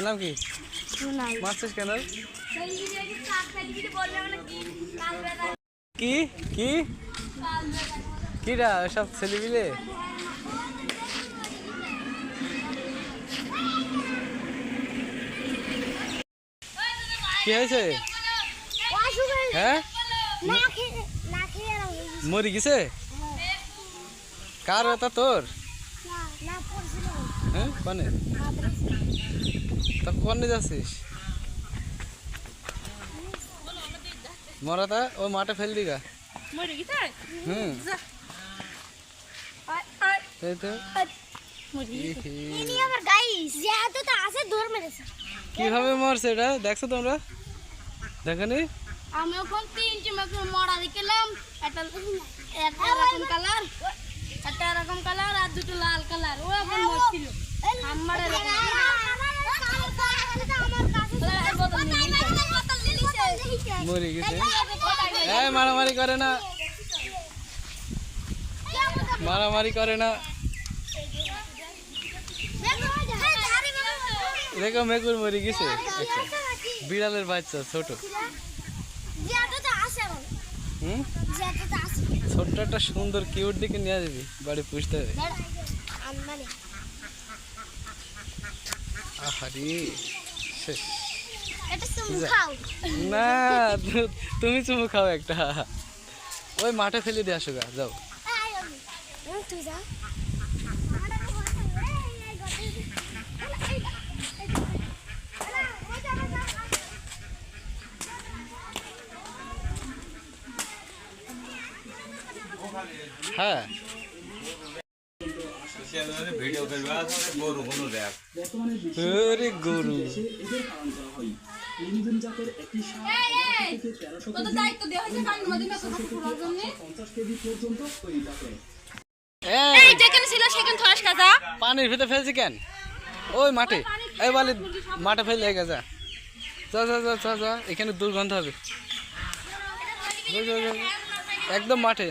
নাম কি? মারছিস কেন? কি কি কিরা সব ছেলে মিলে? কি হয়েছে? হ্যাঁ মরি গেছে? কার ওটা তোর? হ্যাঁ কনে? তা কনে যাচ্ছিস? মরাটা ও মাঠে ফেল দিগা। হুম তাই তো। কিভাবে মরছে এটা দেখছো তোমরা? দেখনি? আমি ওখান 3টি মাকে মরা দেখলাম, একটা এরকম কালার, একটা এরকম কালার আর দুটো লাল কালার। ও এখন মরছিল। আমার মরে গেছে। এই মারামারি করে না, মারামারি করে না। দেখো মেকুর মরে গেছে, বিড়ালের বাচ্চা ছোট। হুম ছোট্ট একটা সুন্দর কিউট দিকে নিয়ে যাবি, বাড়ি পুষতে হবে। আহারি শেষ না, তুমি চুমু খাও একটা। ওই মাঠে ফেলে দিয়ে আসো গা, যাও। হ্যাঁ গরু পানির ভিতরে ফেলছি কেন? ওই মাঠে এই বলে মাঠে ফেলে গেছে। যা যা যা যা যা, এখানে দুর্গন্ধ হবে। একদম মাঠে।